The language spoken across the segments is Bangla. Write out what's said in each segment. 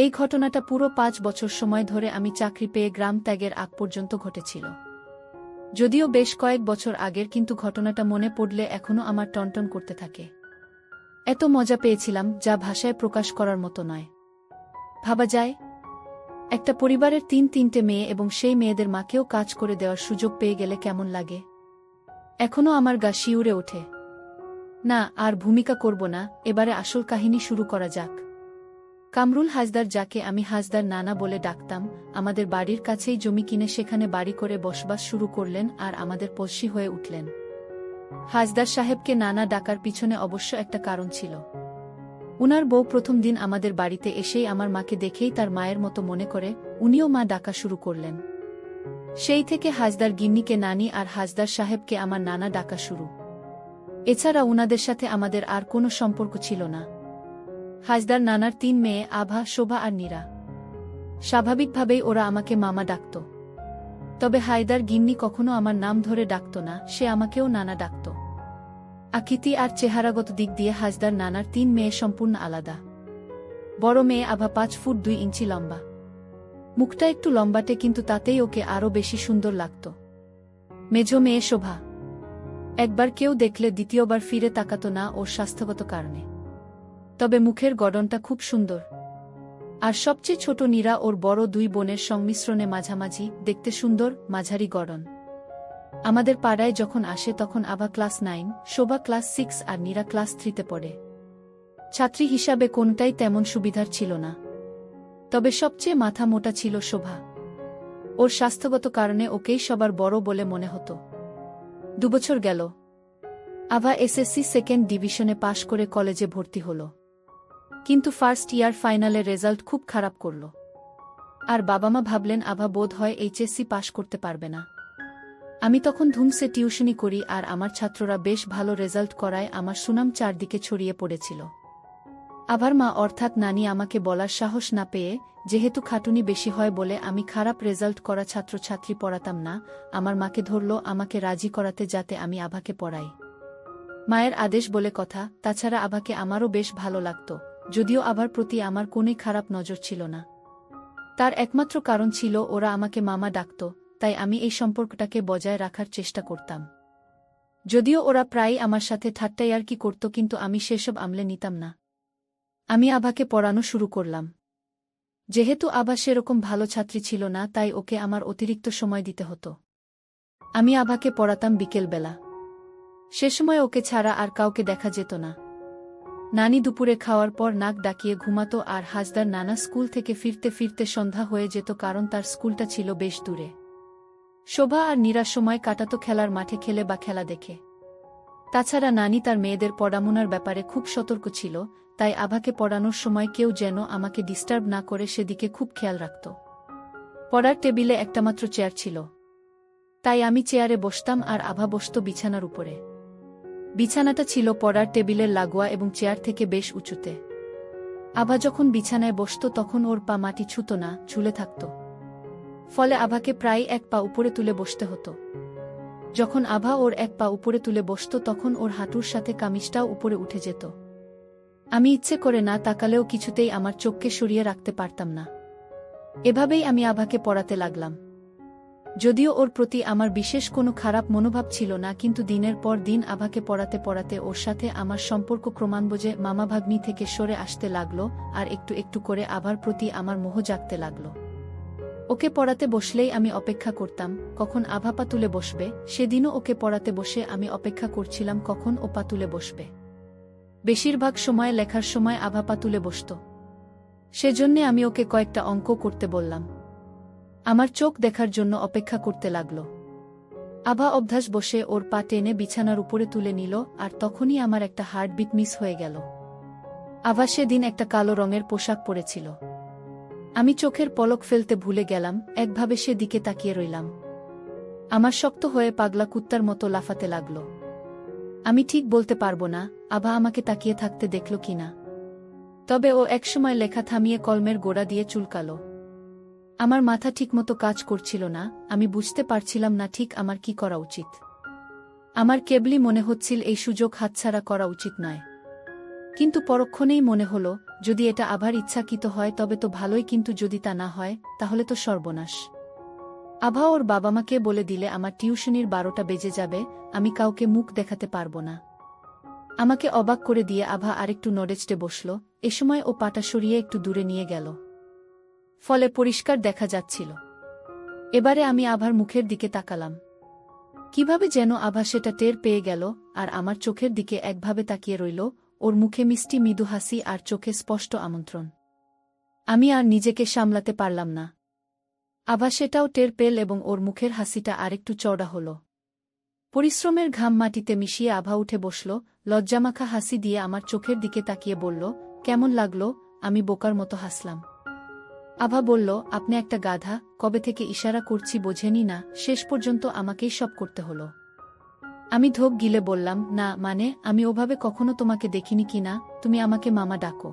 এই ঘটনাটা পুরো ৫ বছর সময় ধরে আমি চাকরি পেয়ে গ্রাম ত্যাগের আগ পর্যন্ত ঘটেছিল। যদিও বেশ কয়েক বছর আগের, কিন্তু ঘটনাটা মনে পড়লে এখনও আমার টনটন করতে থাকে। এত মজা পেয়েছিলাম যা ভাষায় প্রকাশ করার মতো নয়। ভাবা যায়, একটা পরিবারের ৩-৩টে মেয়ে এবং সেই মেয়েদের মাকেও কাজ করে দেওয়ার সুযোগ পেয়ে গেলে কেমন লাগে। এখনও আমার গা শিউরে ওঠে। না, আর ভূমিকা করব না, এবারে আসল কাহিনী শুরু করা যাক। কামরুল হাজদার, যাকে আমি হাজদার নানা বলে ডাকতাম, আমাদের বাড়ির কাছেই জমি কিনে সেখানে বাড়ি করে বসবাস শুরু করলেন আর আমাদের পড়শি হয়ে উঠলেন। হাজদার সাহেবকে নানা ডাকার পিছনে অবশ্য একটা কারণ ছিল। উনার বউ প্রথম দিন আমাদের বাড়িতে এসেই আমার মাকে দেখেই তার মায়ের মতো মনে করে উনিও মা ডাকা শুরু করলেন। সেই থেকে হাজদার গিন্নিকে নানি আর হাজদার সাহেবকে আমার নানা ডাকা শুরু। এছাড়া উনাদের সাথে আমাদের আর কোনো সম্পর্ক ছিল না। হাজদার নানার ৩ মেয়ে, আভা, শোভা আর নীরা। স্বাভাবিকভাবেই ওরা আমাকে মামা ডাকত। তবে হায়দার গিন্নি কখনো আমার নাম ধরে ডাকত না, সে আমাকেও নানা ডাকত। আকৃতি আর চেহারাগত দিক দিয়ে হাজদার নানার ৩ মেয়ে সম্পূর্ণ আলাদা। বড় মেয়ে আভা ৫ ফুট ২ ইঞ্চি লম্বা। মুখটা একটু লম্বাটে, কিন্তু তাতেই ওকে আরও বেশি সুন্দর লাগত। মেঝো মেয়ে শোভা একবার কেউ দেখলে দ্বিতীয়বার ফিরে তাকাত না, ওর স্বাস্থ্যগত কারণে। তবে মুখের গড়নটা খুব সুন্দর। আর সবচেয়ে ছোট নীরা ওর বড় ২ বোনের সংমিশ্রণে মাঝামাঝি, দেখতে সুন্দর, মাঝারি গড়ন। আমাদের পাড়ায় যখন আসে তখন আভা ক্লাস 9, শোভা ক্লাস 6 আর নীরা ক্লাস 3-তে পড়ে। ছাত্রী হিসাবে কোনটাই তেমন সুবিধার ছিল না। তবে সবচেয়ে মাথা মোটা ছিল শোভা। ওর স্বাস্থ্যগত কারণে ওকেই সবার বড় বলে মনে হতো। ২ বছর গেল। আভা এসএসসি 2nd ডিভিশনে পাশ করে কলেজে ভর্তি হল। কিন্তু ফার্স্ট ইয়ার ফাইনালে রেজাল্ট খুব খারাপ করল। আর বাবা মা ভাবলেন আভা বোধ হয় এইচএসসি পাশ করতে পারবে না। আমি তখন ধুমসে টিউশনি করি আর আমার ছাত্ররা বেশ ভালো রেজাল্ট করায় আমার সুনাম চারদিকে ছড়িয়ে পড়েছিল। আভার মা অর্থাৎ নানি আমাকে বলার সাহস না পেয়ে, যেহেতু খাটুনি বেশি হয় বলে আমি খারাপ রেজাল্ট করা ছাত্রছাত্রী পড়াতাম না, আমার মাকে ধরল আমাকে রাজি করাতে যাতে আমি আভাকে পড়াই। মায়ের আদেশ বলে কথা, তাছাড়া আভাকে আমারও বেশ ভালো লাগত, যদিও আভার প্রতি আমার কোনোই খারাপ নজর ছিল না। তার একমাত্র কারণ ছিল ওরা আমাকে মামা ডাকত, তাই আমি এই সম্পর্কটাকে বজায় রাখার চেষ্টা করতাম। যদিও ওরা প্রায়ই আমার সাথে ঠাট্টাইয়ার্কি করত, কিন্তু আমি সেসব আমলে নিতাম না। আমি আভাকে পড়ানো শুরু করলাম। যেহেতু আভা সেরকম ভালো ছাত্রী ছিল না, তাই ওকে আমার অতিরিক্ত সময় দিতে হতো। আমি আভাকে পড়াতাম বিকেলবেলা। সে সময় ওকে ছাড়া আর কাউকে দেখা যেত না। নানি দুপুরে খাওয়ার পর নাক ডাকিয়ে ঘুমাতো আর হাজদার নানা স্কুল থেকে ফিরতে ফিরতে সন্ধ্যা হয়ে যেত, কারণ তার স্কুলটা ছিল বেশ দূরে। শোভা আর নীরা সময় কাটাতো খেলার মাঠে খেলে বা খেলা দেখে। তাছাড়া নানি তার মেয়েদের পড়াশোনার ব্যাপারে খুব সতর্ক ছিল, তাই আভাকে পড়ানোর সময় কেউ যেন আমাকে ডিস্টার্ব না করে সেদিকে খুব খেয়াল রাখত। পড়ার টেবিলে একটামাত্র চেয়ার ছিল, তাই আমি চেয়ারে বসতাম আর আভা বসত বিছানার উপরে। বিছানাটা ছিল পড়ার টেবিলের লাগোয়া এবং চেয়ার থেকে বেশ উঁচুতে। আভা যখন বিছানায় বসত তখন ওর পা মাটি ছুঁতো না, ঝুলে থাকত। ফলে আভাকে প্রায় 1 পা উপরে তুলে বসতে হতো। যখন আভা ওর 1 পা উপরে তুলে বসত তখন ওর হাঁটুর সাথে কামিজটাও উপরে উঠে যেত। আমি ইচ্ছে করে না তাকালেও কিছুতেই আমার চোখকে সরিয়ে রাখতে পারতাম না। এভাবেই আমি আভাকে পড়াতে লাগলাম। যদিও ওর প্রতি আমার বিশেষ কোনো খারাপ মনোভাব ছিল না, কিন্তু দিনের পর দিন আভাকে পড়াতে পড়াতে ওর সাথে আমার সম্পর্ক ক্রমান্বয়ে মামাভাগ্নি থেকে সরে আসতে লাগল, আর একটু একটু করে আভার প্রতি আমার মোহ জাগতে লাগল। ওকে পড়াতে বসলেই আমি অপেক্ষা করতাম কখন আভা পা তুলে বসবে। সেদিনও ওকে পড়াতে বসে আমি অপেক্ষা করছিলাম কখন ও পা তুলে বসবে। বেশিরভাগ সময় লেখার সময় আভা পা তুলে বসত। সেজন্যে আমি ওকে কয়েকটা অঙ্ক করতে বললাম। আমার চোখ দেখার জন্য অপেক্ষা করতে লাগল। আভা অভ্যাস বসে ওর পা টেনে বিছানার উপরে তুলে নিল, আর তখনই আমার একটা হার্টবিট মিস হয়ে গেল। আভা সেদিন একটা কালো রঙের পোশাক পরেছিল। আমি চোখের পলক ফেলতে ভুলে গেলাম, একভাবে সে দিকে তাকিয়ে রইলাম। আমার শক্ত হয়ে পাগলা কুত্তার মতো লাফাতে লাগল। আমি ঠিক বলতে পারবো না আভা আমাকে তাকিয়ে থাকতে দেখল কিনা, তবে ও একসময় লেখা থামিয়ে কলমের গোড়া দিয়ে চুলকালো। আমার মাথা ঠিকমতো কাজ করছিল না, আমি বুঝতে পারছিলাম না ঠিক আমার কি করা উচিত। আমার কেবলই মনে হচ্ছিল এই সুযোগ হাতছাড়া করা উচিত নয়। কিন্তু পরক্ষণেই মনে হলো যদি এটা আভার ইচ্ছাকৃত হয় তবে তো ভালোই, কিন্তু যদি তা না হয় তাহলে তো সর্বনাশ। আভা ওর বাবা মাকে বলে দিলে আমার টিউশনির 12টা বেজে যাবে, আমি কাউকে মুখ দেখাতে পারবো না। আমাকে অবাক করে দিয়ে আভা আরেকটু নড়েচড়ে বসল, এ সময় ও পাটা সরিয়ে একটু দূরে নিয়ে গেল। ফলে পরিষ্কার দেখা যাচ্ছিল। এবারে আমি আভার মুখের দিকে তাকালাম। কিভাবে যেন আভা সেটা টের পেয়ে গেল, আর আমার চোখের দিকে একভাবে তাকিয়ে রইল, ওর মুখে মিষ্টি মৃদু হাসি আর চোখে স্পষ্ট আমন্ত্রণ। আমি আর নিজেকে সামলাতে পারলাম না। আভা সেটাও টের পেল এবং ওর মুখের হাসিটা আরেকটু চওড়া হল। পরিশ্রমের ঘাম মাটিতে মিশিয়ে আভা উঠে বসল, লজ্জামাখা হাসি দিয়ে আমার চোখের দিকে তাকিয়ে বলল, কেমন লাগলো? আমি বোকার মতো হাসলাম। আভা বলল, আপনি একটা গাধা, কবে থেকে ইশারা করছি বোঝেনি না, শেষ পর্যন্ত আমাকেই সব করতে হলো। আমি ধোক গিলে বললাম, না মানে, আমি ওভাবে কখনো তোমাকে দেখিনি কিনা, তুমি আমাকে মামা ডাকো।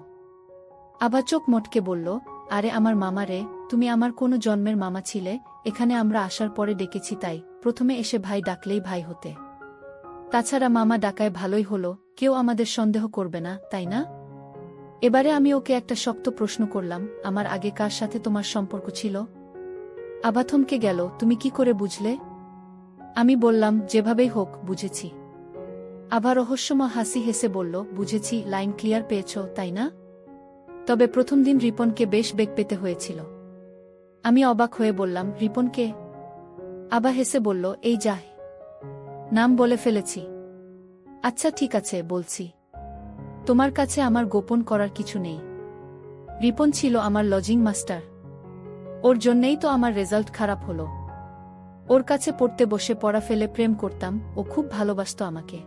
আভা চোখ মটকে বলল, আরে আমার মামা রে, তুমি আমার কোনো জন্মের মামা ছিলে, এখানে আমরা আসার পরে ডেকেছি তাই, প্রথমে এসে ভাই ডাকলেই ভাই হতে। তাছাড়া মামা ডাকায় ভালোই হলো, কেউ আমাদের সন্দেহ করবে না, তাই না? এবারে আমি ওকে একটা শক্ত প্রশ্ন করলাম, আমার আগে কার সাথে তোমার সম্পর্ক ছিল? আভা থমকে গেল, তুমি কি করে বুঝলে? আমি বললাম, যেভাবেই হোক, বুঝেছি। আভা রহস্যময় হাসি হেসে বলল, বুঝেছি, লাইন ক্লিয়ার পেয়েছ, তাই না? তবে প্রথম দিন রিপনকে বেশ বেগ পেতে হয়েছিল। আমি অবাক হয়ে বললাম, রিপনকে? আভা হেসে বলল, এই যাহ, নাম বলে ফেলেছি। আচ্ছা ঠিক আছে, বলছি। তোমার কাছে আমার গোপন করার কিছু নেই। রিপন ছিল আমার লজিং মাস্টার। ওর জন্যেই তো আমার রেজাল্ট খারাপ হলো। ওর কাছে পড়তে বসে পড়া ফেলে প্রেম করতাম, ও খুব ভালোবাসত আমাকে।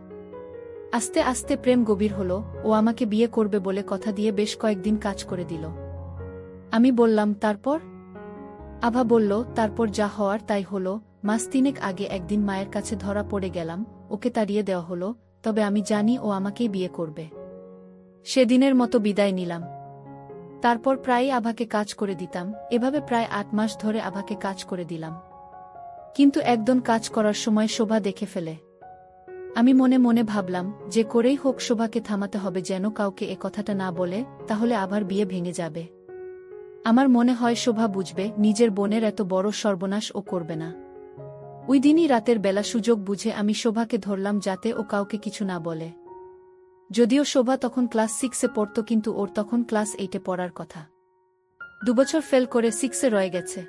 আস্তে আস্তে প্রেম গভীর হলো, ও আমাকে বিয়ে করবে বলে কথা দিয়ে বেশ কয়েকদিন কাজ করে দিল। আমি বললাম, তারপর? আভা বলল, তারপর যা হওয়ার তাই হলো। মাস 3 আগে একদিন মায়ের কাছে ধরা পড়ে গেলাম, ওকে তাড়িয়ে দেওয়া হলো, তবে আমি জানি ও আমাকেই বিয়ে করবে। সেদিনের মতো বিদায় নিলাম। তারপর প্রায়ই আভাকে কাজ করে দিতাম, এভাবে প্রায় 8 মাস ধরে আভাকে কাজ করে দিলাম। কিন্তু একদম কাজ করার সময় শোভা দেখে ফেলে। আমি মনে মনে ভাবলাম, যে করেই হোক শোভাকে থামাতে হবে যেন কাউকে এ কথাটা না বলে, তাহলে আভার বিয়ে ভেঙে যাবে। আমার মনে হয় শোভা বুঝবে, নিজের বোনের এত বড় সর্বনাশ ও করবে না। ওই দিনই রাতের বেলা সুযোগ বুঝে আমি শোভাকে ধরলাম যাতে ও কাউকে কিছু না বলে। যদিও শোভা তখন ক্লাস 6-এ পড়ত, কিন্তু ওর তখন ক্লাস 8-এ পড়ার কথা। 2 বছর ফেল করে 6-এ রয়ে গেছে।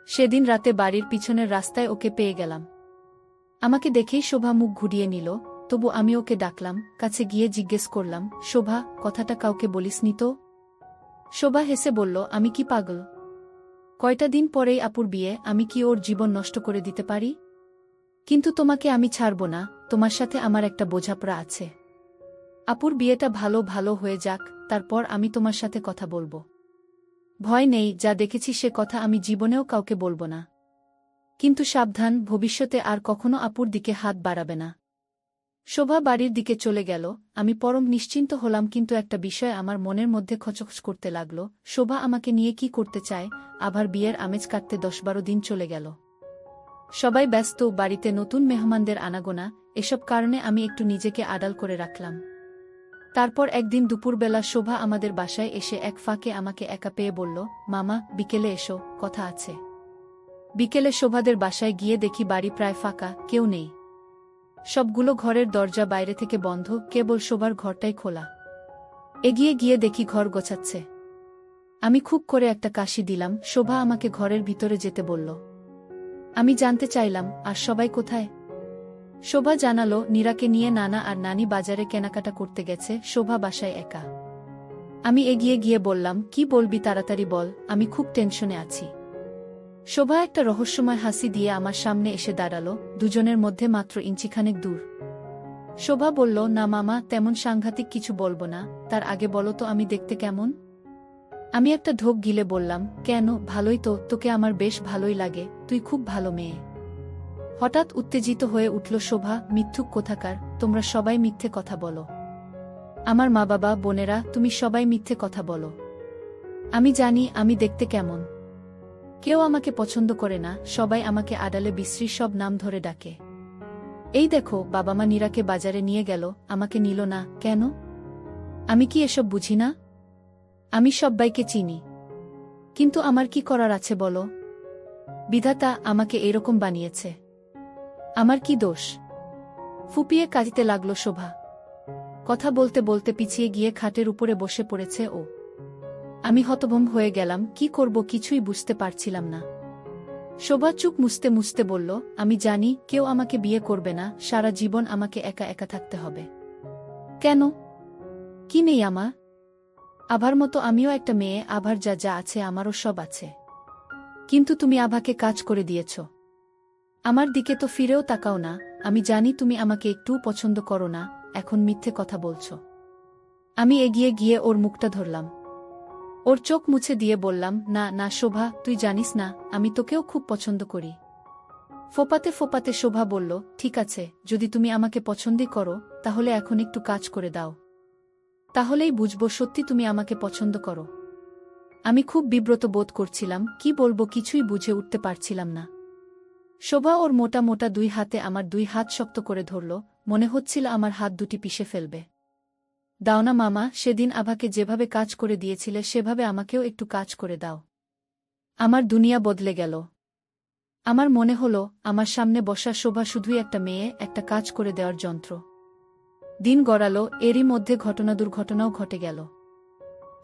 সেদিন রাতে বাড়ির পিছনের রাস্তায় ওকে পেয়ে গেলাম। আমাকে দেখেই শোভা মুখ ঘুরিয়ে নিল, তবু আমি ওকে ডাকলাম, কাছে গিয়ে জিজ্ঞেস করলাম, শোভা, কথাটা কাউকে বলিসনি তো? শোভা হেসে বলল, আমি কি পাগল? কয়টা দিন পরেই আপুর বিয়ে, আমি কি ওর জীবন নষ্ট করে দিতে পারি? কিন্তু তোমাকে আমি ছাড়ব না, তোমার সাথে আমার একটা বোঝাপড়া আছে। আপুর বিয়েটা ভালো ভালো হয়ে যাক, তারপর আমি তোমার সাথে কথা বলবো। ভয় নেই, যা দেখেছি সে কথা আমি জীবনেও কাউকে বলবো না। কিন্তু সাবধান, ভবিষ্যতে আর কখনো আপুর দিকে হাত বাড়াবে না। শোভা বাড়ির দিকে চলে গেল, আমি পরম নিশ্চিন্ত হলাম, কিন্তু একটা বিষয় আমার মনের মধ্যে খচখচ করতে লাগল, শোভা আমাকে নিয়ে কি করতে চায়? আবার বিয়ের আমেজ কাটতে 10-12 দিন চলে গেল। সবাই ব্যস্ত, বাড়িতে নতুন মেহমানদের আনাগোনা, এসব কারণে আমি একটু নিজেকে আড়াল করে রাখলাম। তারপর একদিন দুপুরবেলা শোভা আমাদের বাসায় এসে এক ফাঁকে আমাকে একা পেয়ে বলল, মামা, বিকেলে এসো, কথা আছে। বিকেলে শোভাদের বাসায় গিয়ে দেখি বাড়ি প্রায় ফাঁকা, কেউ নেই। সবগুলো ঘরের দরজা বাইরে থেকে বন্ধ, কেবল শোভার ঘরটাই খোলা। এগিয়ে গিয়ে দেখি ঘর গোছাচ্ছে। আমি খুব করে একটা কাশি দিলাম, শোভা আমাকে ঘরের ভিতরে যেতে বলল। আমি জানতে চাইলাম, আর সবাই কোথায়? শোভা জানালো, নীরাকে নিয়ে নানা আর নানি বাজারে কেনাকাটা করতে গেছে, শোভা বাসায় একা। আমি এগিয়ে গিয়ে বললাম, কি বলবি তাড়াতাড়ি বল, আমি খুব টেনশনে আছি। শোভা একটা রহস্যময় হাসি দিয়ে আমার সামনে এসে দাঁড়ালো, দুজনের মধ্যে মাত্র ইঞ্চিখানেক দূর। শোভা বলল, না মামা, তেমন সাংঘাতিক কিছু বলবো না, তার আগে বলো তো আমি দেখতে কেমন? আমি একটা ঢোক গিলে বললাম, কেন, ভালোই তো, তোকে আমার বেশ ভালোই লাগে, তুই খুব ভালো মেয়ে। হঠাৎ উত্তেজিত হয়ে উঠল শোভা, মিথ্যুক কোথাকার, তোমরা সবাই মিথ্যে কথা বলো। আমার মা বাবা, বোনেরা, তুমি সবাই মিথ্যে কথা বলো। আমি জানি আমি দেখতে কেমন। কেউ আমাকে পছন্দ করে না, সবাই আমাকে আড়ালে বিশ্রী সব নাম ধরে ডাকে। এই দেখো, বাবা মা নীরাকে বাজারে নিয়ে গেল, আমাকে নিল না, কেন? আমি কি এসব বুঝি না? আমি সব্বাইকে চিনি। কিন্তু আমার কি করার আছে বলো? বিধাতা আমাকে এরকম বানিয়েছে। আমার কি দোষ? ফুপিয়ে কাঁদিতে লাগল শোভা। কথা বলতে বলতে পিছিয়ে গিয়ে খাটের উপরে বসে পড়েছে ও। আমি হতভম্ব হয়ে গেলাম, কি করব কিছুই বুঝতে পারছিলাম না। শোভা চুপ মুছতে মুছতে বলল, আমি জানি কেউ আমাকে বিয়ে করবে না, সারা জীবন আমাকে একা একা থাকতে হবে। কেন? কি নেই আমার? আভার মতো আমিও একটা মেয়ে, আভার যা যা আছে আমারও সব আছে। কিন্তু তুমি আভাকে কাজ করে দিয়েছ। আমার দিকে তো ফিরেও তাকাও না। আমি জানি তুমি আমাকে একটুও পছন্দ করো না, এখন মিথ্যে কথা বলছ। আমি এগিয়ে গিয়ে ওর মুখটা ধরলাম। ওর চোখ মুছে দিয়ে বললাম, না না শোভা, তুই জানিস না আমি তোকেও খুব পছন্দ করি। ফোপাতে ফোপাতে শোভা বলল, ঠিক আছে, যদি তুমি আমাকে পছন্দই করো তাহলে এখন একটু কাজ করে দাও। তাহলেই বুঝব সত্যি তুমি আমাকে পছন্দ করো। আমি খুব বিব্রত বোধ করছিলাম, কি বলবো কিছুই বুঝে উঠতে পারছিলাম না। শোভা ওর মোটা মোটা দুই হাতে আমার দুই হাত শক্ত করে ধরল, মনে হচ্ছিল আমার হাত দুটি পিষে ফেলবে। দাও না মামা, সেদিন আভাকে যেভাবে কাজ করে দিয়েছিলে সেভাবে আমাকেও একটু কাজ করে দাও। আমার দুনিয়া বদলে গেল। আমার মনে হলো আমার সামনে বসা শোভা শুধুই একটা মেয়ে, একটা কাজ করে দেওয়ার যন্ত্র। দিন গড়ালো, এরই মধ্যে ঘটনা দুর্ঘটনাও ঘটে গেল।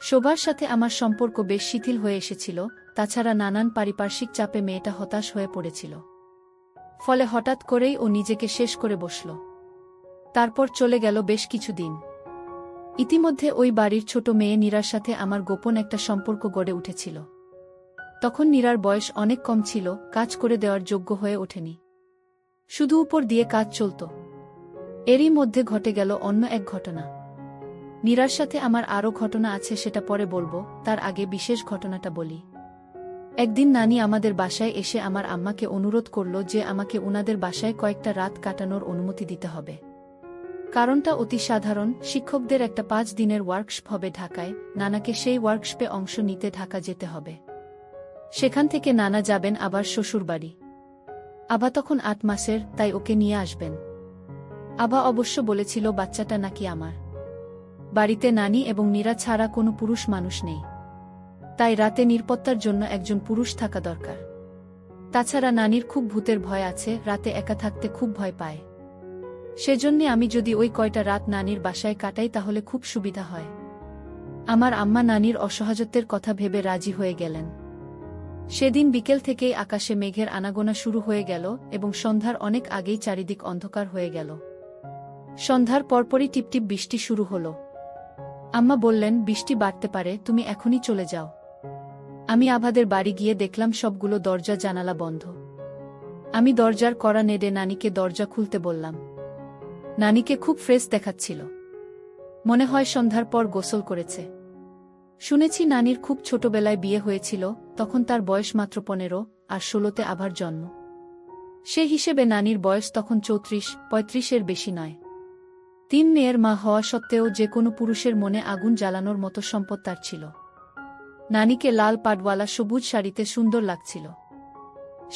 শোভার সাথে আমার সম্পর্ক বেশ শিথিল হয়ে এসেছিল, তাছাড়া নানান পারিপার্শ্বিক চাপে মেয়েটা হতাশ হয়ে পড়েছিল। ফলে হঠাৎ করেই ও নিজেকে শেষ করে বসল। তারপর চলে গেল বেশ কিছুদিন। ইতিমধ্যে ওই বাড়ির ছোট মেয়ে নীরার সাথে আমার গোপন একটা সম্পর্ক গড়ে উঠেছিল। তখন নীরার বয়স অনেক কম ছিল, কাজ করে দেওয়ার যোগ্য হয়ে ওঠেনি। শুধু উপর দিয়ে কাজ চলত। এরই মধ্যে ঘটে গেল অন্য এক ঘটনা। নীরার সাথে আমার আরও ঘটনা আছে, সেটা পরে বলবো, তার আগে বিশেষ ঘটনাটা বলি। একদিন নানি আমাদের বাসায় এসে আমার আম্মাকে অনুরোধ করল যে আমাকে উনাদের বাসায় কয়েকটা রাত কাটানোর অনুমতি দিতে হবে। কারণটা অতি সাধারণ, শিক্ষকদের একটা 5 দিনের ওয়ার্কশপ হবে ঢাকায়, নানাকে সেই ওয়ার্কশপে অংশ নিতে ঢাকা যেতে হবে। সেখান থেকে নানা যাবেন আবার শ্বশুরবাড়ি। আভা তখন 8 মাসের, তাই ওকে নিয়ে আসবেন। আভা অবশ্য বলেছিল বাচ্চাটা নাকি আমার। বাড়িতে নানি এবং নীরা ছাড়া কোনো পুরুষ মানুষ নেই, তাই রাতে নিরাপত্তার জন্য একজন পুরুষ থাকা দরকার। তাছাড়া নানির খুব ভূতের ভয় আছে, রাতে একা থাকতে খুব ভয় পায়। সেজন্যে আমি যদি ওই কয়টা রাত নানির বাসায় কাটাই তাহলে খুব সুবিধা হয়। আমার আম্মা নানির অসহায়ত্বের কথা ভেবে রাজি হয়ে গেলেন। সেদিন বিকেল থেকেই আকাশে মেঘের আনাগোনা শুরু হয়ে গেল এবং সন্ধ্যার অনেক আগেই চারিদিক অন্ধকার হয়ে গেল। সন্ধ্যার পরপরই টিপটিপ বৃষ্টি শুরু হল। আম্মা বললেন, বৃষ্টি বাড়তে পারে, তুমি এখনই চলে যাও। আমি আভাদের বাড়ি গিয়ে দেখলাম সবগুলো দরজা জানালা বন্ধ। আমি দরজার কড়া নেড়ে নানিকে দরজা খুলতে বললাম। নানিকে খুব ফ্রেশ দেখাচ্ছিল, মনে হয় সন্ধ্যার পর গোসল করেছে। শুনেছি নানির খুব ছোটবেলায় বিয়ে হয়েছিল, তখন তার বয়স মাত্র 15, আর 16তে আভার জন্ম। সে হিসেবে নানির বয়স তখন 34-35-এর বেশি নয়। 3 মেয়ের মা হওয়া সত্ত্বেও যে কোনো পুরুষের মনে আগুন জ্বালানোর মতো সম্পদ তার ছিল। নানিকে লাল পাড়ওয়ালা সবুজ শাড়িতে সুন্দর লাগছিল।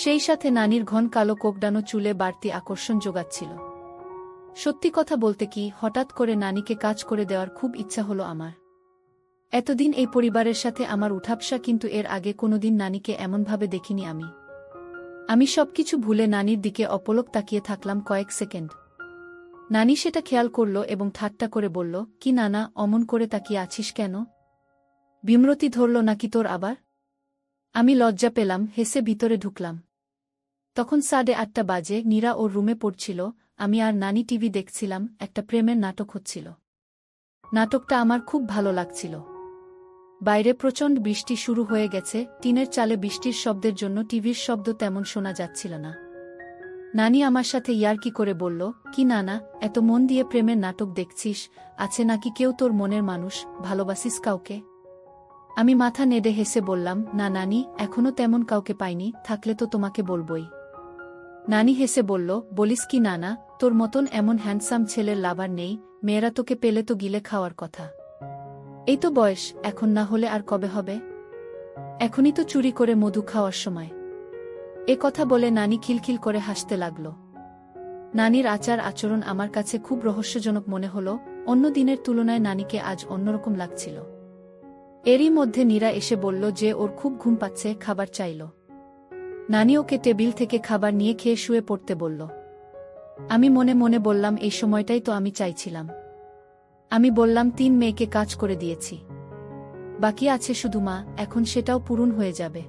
সেই সাথে নানির ঘন কালো কোকড়ানো চুলে বাড়তি আকর্ষণ যোগাচ্ছিল। সত্যি কথা বলতে কি, হঠাৎ করে নানিকে কাজ করে দেওয়ার খুব ইচ্ছা হলো আমার। এতদিন এই পরিবারের সাথে আমার উঠাবসা, কিন্তু এর আগে কোনোদিন নানিকে এমনভাবে দেখিনি আমি। আমি সবকিছু ভুলে নানির দিকে অপলক তাকিয়ে থাকলাম কয়েক সেকেন্ড। নানি সেটা খেয়াল করল এবং ঠাট্টা করে বলল, কি নানা, অমন করে তাকিয়ে আছিস কেন? বিমরতি ধরল নাকি তোর আবার? আমি লজ্জা পেলাম, হেসে ভিতরে ঢুকলাম। তখন 8:30 বাজে, নীরা ওর রুমে পড়ছিল, আমি আর নানি টিভি দেখছিলাম, একটা প্রেমের নাটক হচ্ছিল। নাটকটা আমার খুব ভালো লাগছিল। বাইরে প্রচণ্ড বৃষ্টি শুরু হয়ে গেছে, টিনের চালে বৃষ্টির শব্দের জন্য টিভির শব্দ তেমন শোনা যাচ্ছিল না। নানি আমার সাথে ইয়ার্কি করে বলল, কি নানা, এত মন দিয়ে প্রেমের নাটক দেখছিস, আছে নাকি কেউ তোর মনের মানুষ, ভালোবাসিস কাউকে? আমি মাথা নেড়ে হেসে বললাম, না নানি, এখনো তেমন কাউকে পাইনি, থাকলে তো তোমাকে বলবই। নানি হেসে বলল, বলিস কি নানা, তোর মতন এমন হ্যান্ডসাম ছেলের লাভার নেই, মেয়েরা তোকে পেলে তো গিলে খাওয়ার কথা। এই তো বয়স, এখন না হলে আর কবে হবে? এখনই তো চুরি করে মধু খাওয়ার সময়। এ কথা বলে নানি খিলখিল করে হাসতে লাগল। নানির আচার আচরণ আমার কাছে খুব রহস্যজনক মনে হলো, অন্য দিনের তুলনায় নানিকে আজ অন্যরকম লাগছিল। এরই মধ্যে নীরা এসে বলল যে ওর খুব ঘুম পাচ্ছে, খাবার চাইল। নানি ওকে টেবিল থেকে খাবার নিয়ে খেয়ে শুয়ে পড়তে বলল। আমি মনে মনে বললাম, এই সময়টাই তো আমি চাইছিলাম। আমি বললাম, 3 মেয়েকে কাজ করে দিয়েছি, বাকি আছে শুধু মা, এখন সেটাও পূরণ হয়ে যাবে।